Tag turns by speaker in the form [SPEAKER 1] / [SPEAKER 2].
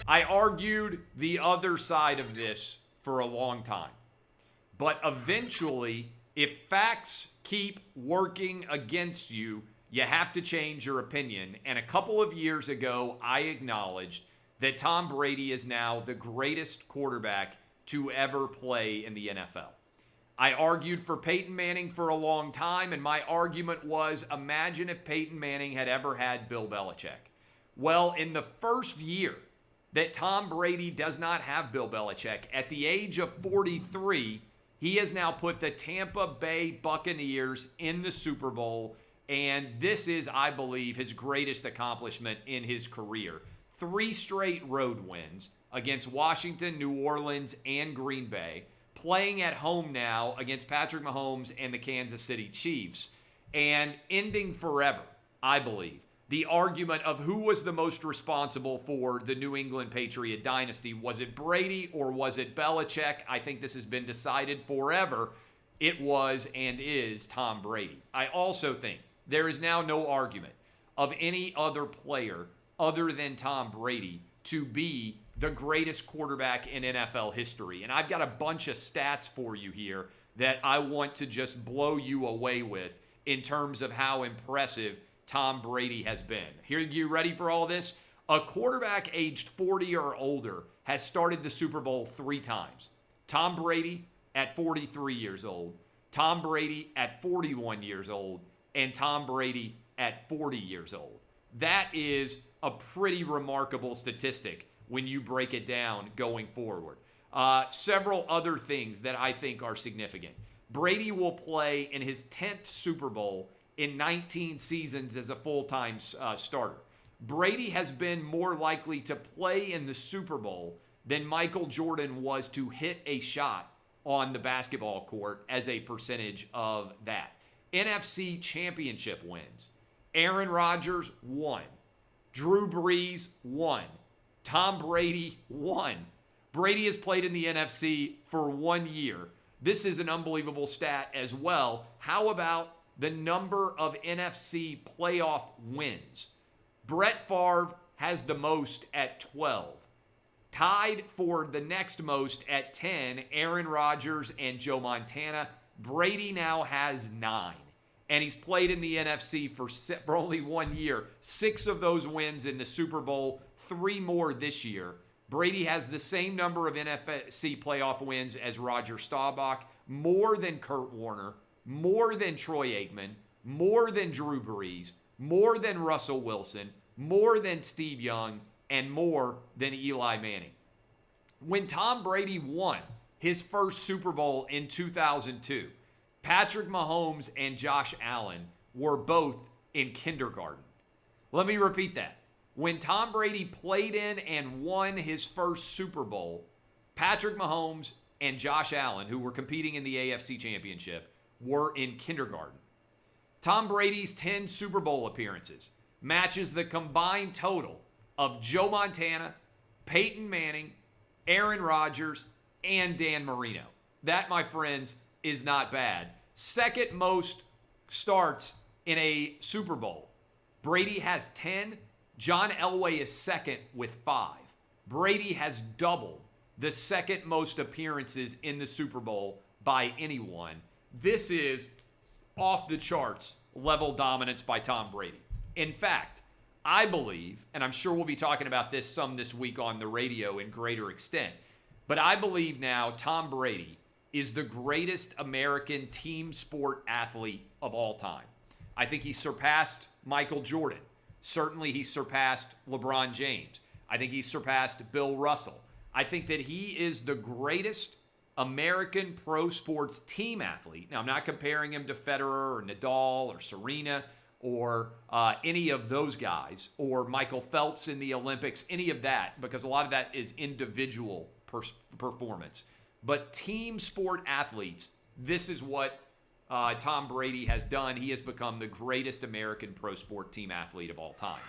[SPEAKER 1] I argued the other side of this for a long time. But eventually, if facts keep working against you, you have to change your opinion. And a couple of years ago, I acknowledged that Tom Brady is now the greatest quarterback to ever play in the NFL. I argued for Peyton Manning for a long time, and my argument was, imagine if Peyton Manning had ever had Bill Belichick. Well, in the first year that Tom Brady does not have Bill Belichick, at the age of 43, he has now put the Tampa Bay Buccaneers in the Super Bowl, and this is, I believe, his greatest accomplishment in his career. 3 straight road wins against Washington, New Orleans, and Green Bay, playing at home now against Patrick Mahomes and the Kansas City Chiefs, and ending forever, I believe, the argument of who was the most responsible for the New England Patriot dynasty. Was it Brady or was it Belichick? I think this has been decided forever. It was and is Tom Brady. I also think there is now no argument of any other player other than Tom Brady to be the greatest quarterback in NFL history. And I've got a bunch of stats for you here that I want to just blow you away with in terms of how impressive Tom Brady has been. Here, you ready for all this? A quarterback aged 40 or older has started the Super Bowl 3 times. Tom Brady at 43 years old, Tom Brady at 41 years old, and Tom Brady at 40 years old. That is a pretty remarkable statistic when you break it down going forward. Several other things that I think are significant. Brady will play in his 10th Super Bowl in 19 seasons as a full-time starter. Brady has been more likely to play in the Super Bowl than Michael Jordan was to hit a shot on the basketball court as a percentage of that. NFC Championship wins. Aaron Rodgers, 1. Drew Brees, 1. Tom Brady, 1. Brady has played in the NFC for 1 year. This is an unbelievable stat as well. How about the number of NFC playoff wins? Brett Favre has the most at 12. Tied for the next most at 10, Aaron Rodgers and Joe Montana. Brady now has 9. And he's played in the NFC for only 1 year. 6 of those wins in the Super Bowl, 3 more this year. Brady has the same number of NFC playoff wins as Roger Staubach, more than Kurt Warner, more than Troy Aikman, more than Drew Brees, more than Russell Wilson, more than Steve Young, and more than Eli Manning. When Tom Brady won his first Super Bowl in 2002, Patrick Mahomes and Josh Allen were both in kindergarten. Let me repeat that. When Tom Brady played in and won his first Super Bowl, Patrick Mahomes and Josh Allen, who were competing in the AFC Championship, were in kindergarten. Tom Brady's 10 Super Bowl appearances matches the combined total of Joe Montana, Peyton Manning, Aaron Rodgers, and Dan Marino. That, my friends, is not bad. Second most starts in a Super Bowl. Brady has 10. John Elway is second with 5. Brady has doubled the second most appearances in the Super Bowl by anyone. This is off the charts level dominance by Tom Brady. In fact, I believe, and I'm sure we'll be talking about this some this week on the radio in greater extent, but I believe now Tom Brady is the greatest American team sport athlete of all time. I think he surpassed Michael Jordan. Certainly he surpassed LeBron James. I think he surpassed Bill Russell. I think that he is the greatest American pro sports team athlete. Now, I'm not comparing him to Federer or Nadal or Serena or any of those guys, or Michael Phelps in the Olympics, any of that, because a lot of that is individual performance. But team sport athletes, this is what Tom Brady has done. He has become the greatest American pro sport team athlete of all time.